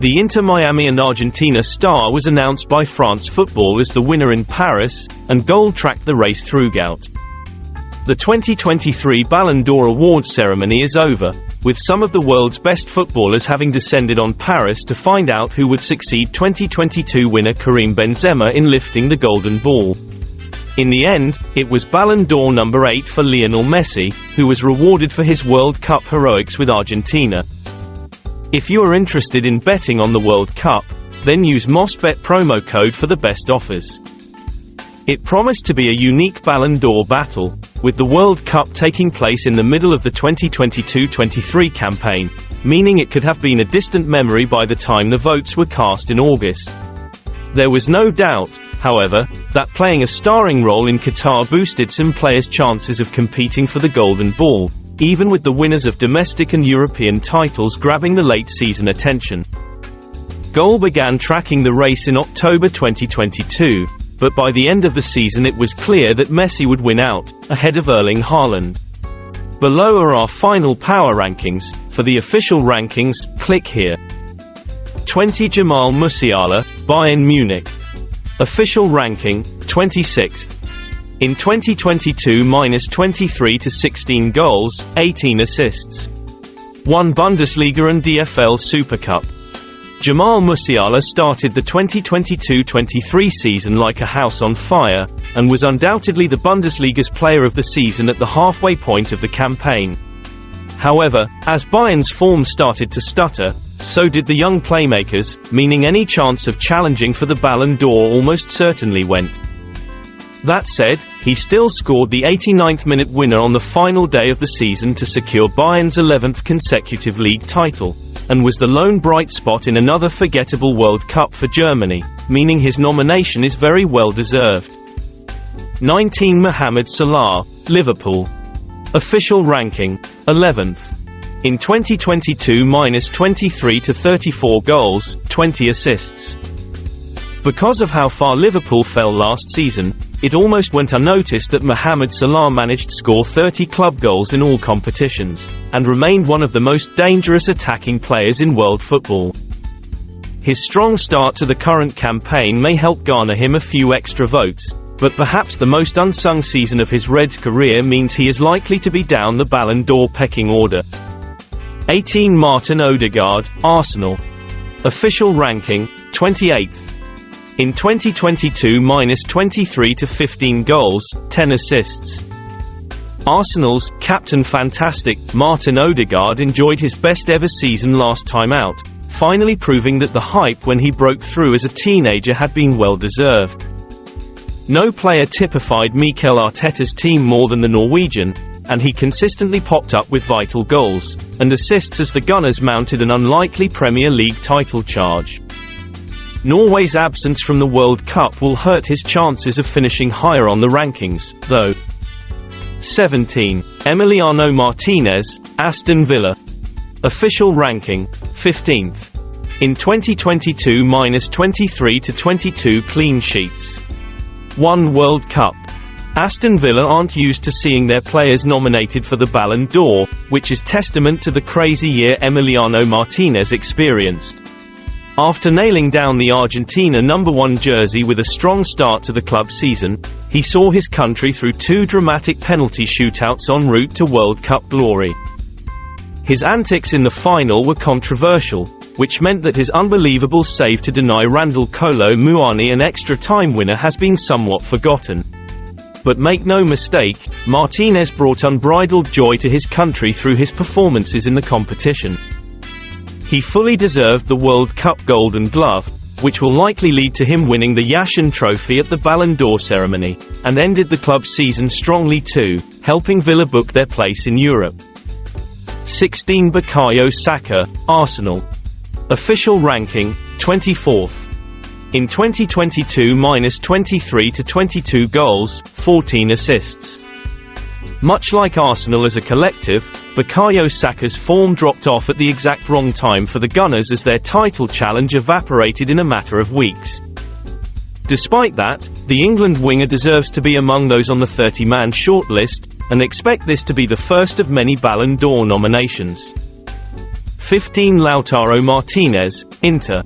The Inter Miami and Argentina star was announced by France Football as the winner in Paris, and goal tracked the race throughout. The 2023 Ballon d'Or awards ceremony is over, with some of the world's best footballers having descended on Paris to find out who would succeed 2022 winner Karim Benzema in lifting the golden ball. In the end, it was Ballon d'Or number 8 for Lionel Messi, who was rewarded for his World Cup heroics with Argentina. If you are interested in betting on the World Cup, then use MOSBET promo code for the best offers. It promised to be a unique Ballon d'Or battle, with the World Cup taking place in the middle of the 2022-23 campaign, meaning it could have been a distant memory by the time the votes were cast in August. There was no doubt, however, that playing a starring role in Qatar boosted some players' chances of competing for the Golden Ball, even with the winners of domestic and European titles grabbing the late-season attention. Goal began tracking the race in October 2022, but by the end of the season it was clear that Messi would win out, ahead of Erling Haaland. Below are our final power rankings. For the official rankings, click here. 20 Jamal Musiala, Bayern Munich. Official ranking, 26th. In 2022 -23 to 16 goals, 18 assists. 1 Bundesliga and DFL Super Cup. Jamal Musiala started the 2022-23 season like a house on fire, and was undoubtedly the Bundesliga's player of the season at the halfway point of the campaign. However, as Bayern's form started to stutter, so did the young playmakers, meaning any chance of challenging for the Ballon d'Or almost certainly went. That said, he still scored the 89th minute winner on the final day of the season to secure Bayern's 11th consecutive league title, and was the lone bright spot in another forgettable World Cup for Germany, meaning his nomination is very well deserved. 19 Mohamed Salah, Liverpool. Official ranking, 11th. In 2022 -23 to 34 goals, 20 assists. Because of how far Liverpool fell last season, it almost went unnoticed that Mohamed Salah managed to score 30 club goals in all competitions, and remained one of the most dangerous attacking players in world football. His strong start to the current campaign may help garner him a few extra votes, but perhaps the most unsung season of his Reds career means he is likely to be down the Ballon d'Or pecking order. 18 Martin Odegaard, Arsenal. Official ranking, 28th. In 2022 -23 to 15 goals, 10 assists. Arsenal's Captain Fantastic, Martin Odegaard enjoyed his best ever season last time out, finally proving that the hype when he broke through as a teenager had been well deserved. No player typified Mikel Arteta's team more than the Norwegian, and he consistently popped up with vital goals and assists as the Gunners mounted an unlikely Premier League title charge. Norway's absence from the World Cup will hurt his chances of finishing higher on the rankings, though. 17. Emiliano Martinez, Aston Villa. Official ranking, 15th. In 2022 -23 to 22 clean sheets. 1 World Cup. Aston Villa aren't used to seeing their players nominated for the Ballon d'Or, which is testament to the crazy year Emiliano Martinez experienced. After nailing down the Argentina #1 jersey with a strong start to the club season, he saw his country through 2 dramatic penalty shootouts en route to World Cup glory. His antics in the final were controversial, which meant that his unbelievable save to deny Randall Kolo Muani an extra-time winner has been somewhat forgotten. But make no mistake, Martinez brought unbridled joy to his country through his performances in the competition. He fully deserved the World Cup Golden Glove, which will likely lead to him winning the Yashin Trophy at the Ballon d'Or ceremony, and ended the club's season strongly too, helping Villa book their place in Europe. 16 Bukayo Saka, Arsenal. Official ranking, 24th. In 2022 -23 to 22 goals, 14 assists. Much like Arsenal as a collective, Bukayo Saka's form dropped off at the exact wrong time for the Gunners as their title challenge evaporated in a matter of weeks. Despite that, the England winger deserves to be among those on the 30-man shortlist, and expect this to be the first of many Ballon d'Or nominations. 15 Lautaro Martinez, Inter.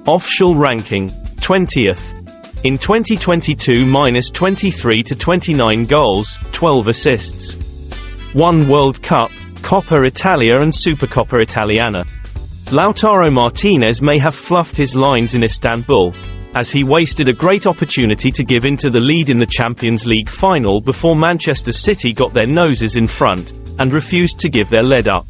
Official ranking, 20th. In 2022 -23 to 29 goals, 12 assists. 1 World Cup, Coppa Italia and Supercoppa Italiana. Lautaro Martinez may have fluffed his lines in Istanbul, as he wasted a great opportunity to give into the lead in the Champions League final before Manchester City got their noses in front, and refused to give their lead up.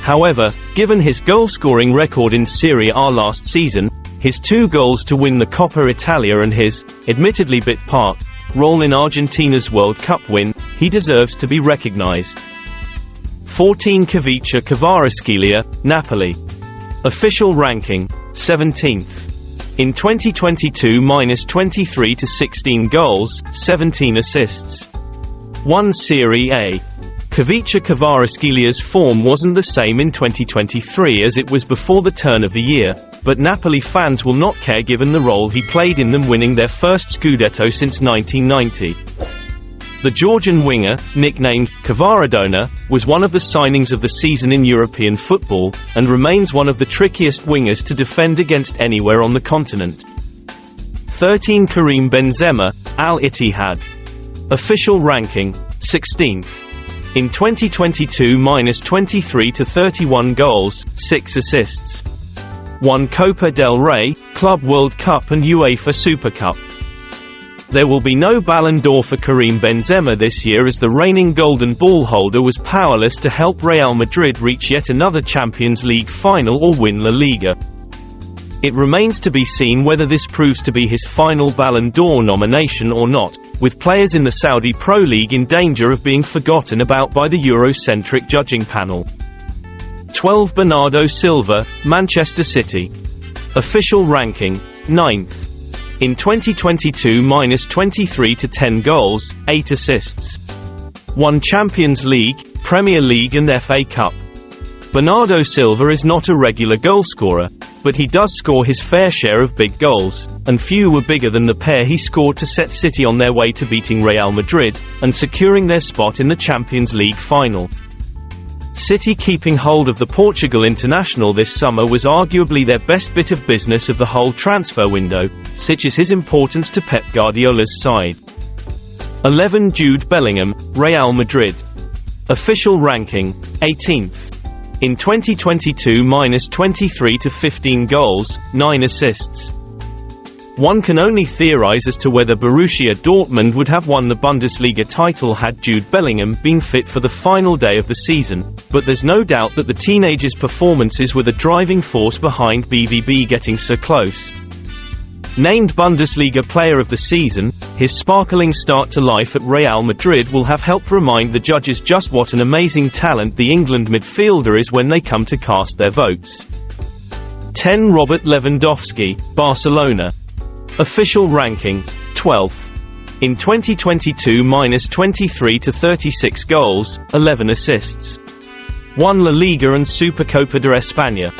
However, given his goal-scoring record in Serie A last season, his 2 goals to win the Coppa Italia and his, admittedly bit part, role in Argentina's World Cup win, he deserves to be recognized. 14 Khvicha Kvaratskhelia, Napoli. Official ranking, 17th. In 2022 -23 to 16 goals, 17 assists. 1 Serie A. Khvicha Kvaratskhelia's form wasn't the same in 2023 as it was before the turn of the year, but Napoli fans will not care given the role he played in them winning their first Scudetto since 1990. The Georgian winger, nicknamed Kvaradona, was one of the signings of the season in European football, and remains one of the trickiest wingers to defend against anywhere on the continent. 13 Karim Benzema, Al-Ittihad. Official ranking, 16th. In 2022 -23 to 31 goals, 6 assists. 1 Copa del Rey, Club World Cup and UEFA Super Cup. There will be no Ballon d'Or for Karim Benzema this year as the reigning Golden Ball holder was powerless to help Real Madrid reach yet another Champions League final or win La Liga. It remains to be seen whether this proves to be his final Ballon d'Or nomination or not, with players in the Saudi Pro League in danger of being forgotten about by the Eurocentric judging panel. 12 Bernardo Silva, Manchester City. Official ranking, 9th. In 2022 -23 to 10 goals, 8 assists. 1 Champions League, Premier League and FA Cup. Bernardo Silva is not a regular goalscorer, but he does score his fair share of big goals, and few were bigger than the pair he scored to set City on their way to beating Real Madrid, and securing their spot in the Champions League final. City keeping hold of the Portugal international this summer was arguably their best bit of business of the whole transfer window, such is his importance to Pep Guardiola's side. 11 Jude Bellingham, Real Madrid. Official ranking, 18th. In 2022 -23 to 15 goals, 9 assists. One can only theorize as to whether Borussia Dortmund would have won the Bundesliga title had Jude Bellingham been fit for the final day of the season, but there's no doubt that the teenager's performances were the driving force behind BVB getting so close. Named Bundesliga Player of the Season, his sparkling start to life at Real Madrid will have helped remind the judges just what an amazing talent the England midfielder is when they come to cast their votes. 10 Robert Lewandowski, Barcelona. Official ranking, 12th. In 2022 -23 to 36 goals, 11 assists. 1 La Liga and Supercopa de España.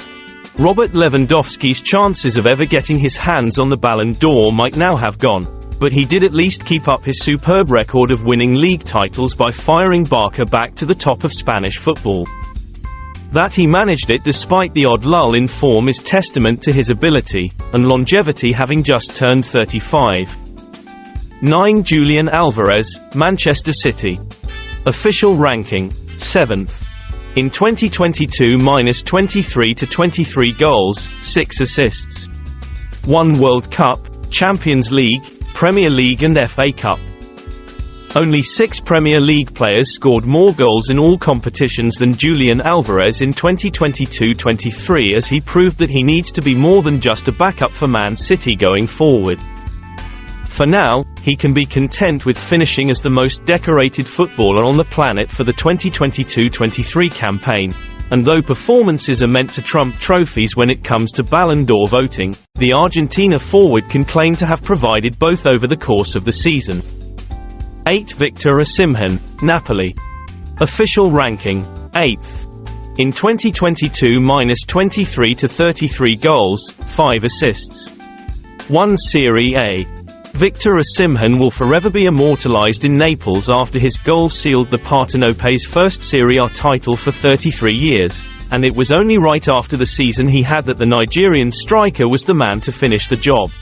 Robert Lewandowski's chances of ever getting his hands on the Ballon d'Or might now have gone, but he did at least keep up his superb record of winning league titles by firing Barca back to the top of Spanish football. That he managed it despite the odd lull in form is testament to his ability, and longevity having just turned 35. 9 Julian Alvarez, Manchester City. Official ranking, 7th. In 2022 -23 to 23 goals, 6 assists. 1 World Cup, Champions League, Premier League and FA Cup. Only 6 Premier League players scored more goals in all competitions than Julian Alvarez in 2022-23 as he proved that he needs to be more than just a backup for Man City going forward. For now, he can be content with finishing as the most decorated footballer on the planet for the 2022-23 campaign, and though performances are meant to trump trophies when it comes to Ballon d'Or voting, the Argentina forward can claim to have provided both over the course of the season. 8 Victor Osimhen, Napoli. Official ranking, 8th. In 2022 -23 to 33 goals, 5 assists. 1 Serie A. Victor Osimhen will forever be immortalized in Naples after his goal sealed the Partenope's first Serie A title for 33 years, and it was only right after the season he had that the Nigerian striker was the man to finish the job.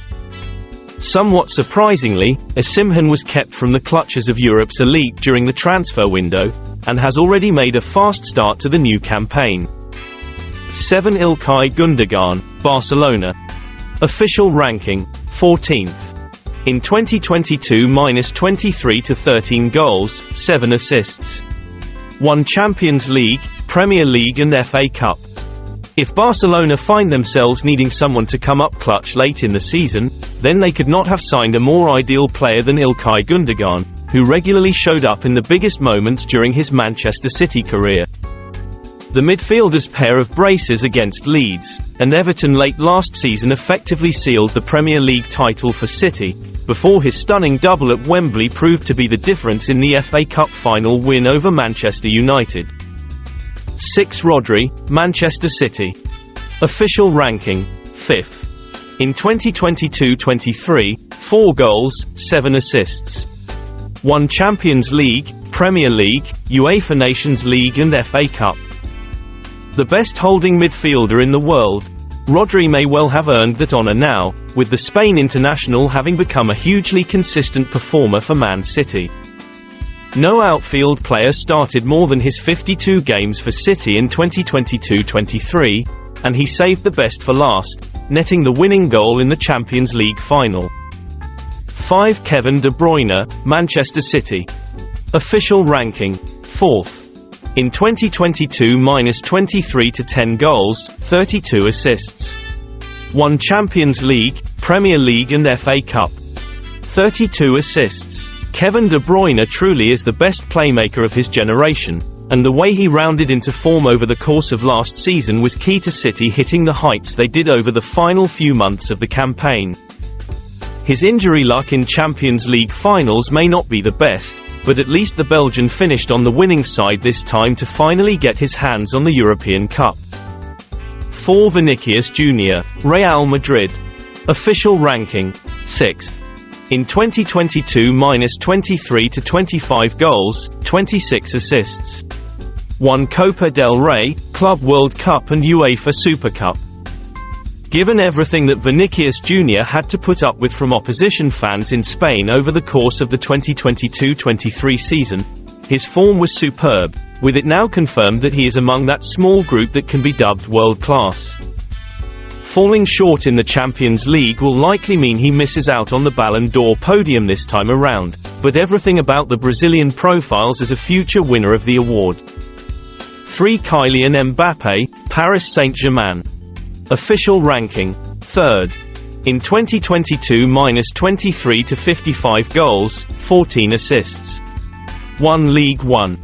Somewhat surprisingly, Osimhen was kept from the clutches of Europe's elite during the transfer window, and has already made a fast start to the new campaign. 7. Ilkay Gundogan, Barcelona. Official ranking, 14th. In 2022 -23 to 13 goals, 7 assists. 1 Champions League, Premier League and FA Cup. If Barcelona find themselves needing someone to come up clutch late in the season, then they could not have signed a more ideal player than Ilkay Gundogan, who regularly showed up in the biggest moments during his Manchester City career. The midfielder's pair of braces against Leeds and Everton late last season effectively sealed the Premier League title for City, before his stunning double at Wembley proved to be the difference in the FA Cup final win over Manchester United. 6. Rodri, Manchester City. Official ranking, 5th. In 2022-23, 4 goals, 7 assists. 1 Champions League, Premier League, UEFA Nations League and FA Cup. The best holding midfielder in the world, Rodri may well have earned that honour now, with the Spain international having become a hugely consistent performer for Man City. No outfield player started more than his 52 games for City in 2022-23, and he saved the best for last, netting the winning goal in the Champions League final. 5. Kevin De Bruyne, Manchester City. Official ranking, 4th. In 2022 -23 to 10 goals, 32 assists. 1 Champions League, Premier League and FA Cup. 32 assists. Kevin De Bruyne truly is the best playmaker of his generation, and the way he rounded into form over the course of last season was key to City hitting the heights they did over the final few months of the campaign. His injury luck in Champions League finals may not be the best, but at least the Belgian finished on the winning side this time to finally get his hands on the European Cup. 4. Vinicius Jr., Real Madrid. Official ranking, 6th. In 2022 -23 to 25 goals, 26 assists. 1 Copa del Rey, Club World Cup and UEFA Super Cup. Given everything that Vinicius Jr. had to put up with from opposition fans in Spain over the course of the 2022-23 season, his form was superb, with it now confirmed that he is among that small group that can be dubbed world-class. Falling short in the Champions League will likely mean he misses out on the Ballon d'Or podium this time around, but everything about the Brazilian profiles as a future winner of the award. 3 Kylian Mbappé, Paris Saint-Germain. Official ranking, 3rd. In 2022 -23 to 55 goals, 14 assists. 1 League 1.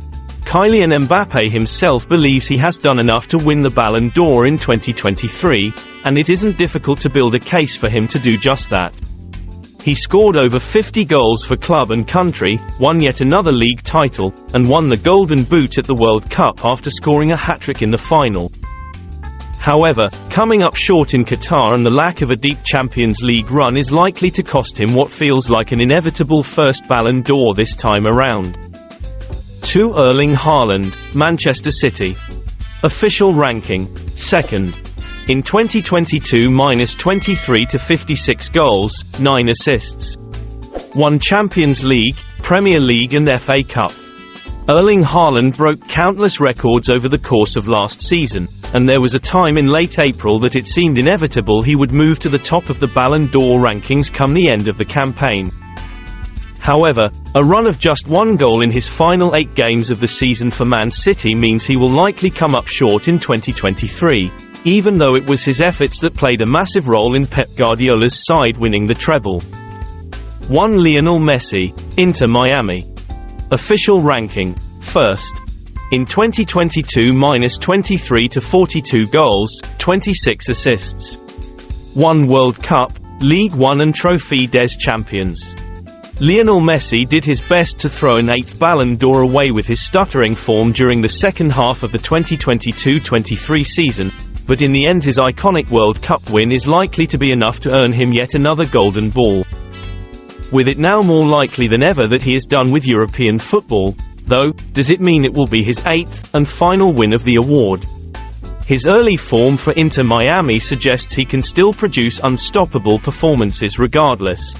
Kylian Mbappé himself believes he has done enough to win the Ballon d'Or in 2023, and it isn't difficult to build a case for him to do just that. He scored over 50 goals for club and country, won yet another league title, and won the Golden Boot at the World Cup after scoring a hat-trick in the final. However, coming up short in Qatar and the lack of a deep Champions League run is likely to cost him what feels like an inevitable first Ballon d'Or this time around. 2 Erling Haaland, Manchester City. Official ranking, 2nd. In 2022 -23 to 56 goals, 9 assists. 1 Champions League, Premier League and FA Cup. Erling Haaland broke countless records over the course of last season, and there was a time in late April that it seemed inevitable he would move to the top of the Ballon d'Or rankings come the end of the campaign. However, a run of just 1 goal in his final 8 games of the season for Man City means he will likely come up short in 2023, even though it was his efforts that played a massive role in Pep Guardiola's side winning the treble. 1 Lionel Messi, Inter Miami. Official ranking, 1st. In 2022 -23 to 42 goals, 26 assists. 1 World Cup, League 1 and Trophy des Champions. Lionel Messi did his best to throw an 8th Ballon d'Or away with his stuttering form during the second half of the 2022-23 season, but in the end his iconic World Cup win is likely to be enough to earn him yet another Golden Ball. with it now more likely than ever that he is done with European football. Though, does it mean it will be his 8th and final win of the award? His early form for Inter Miami suggests he can still produce unstoppable performances regardless.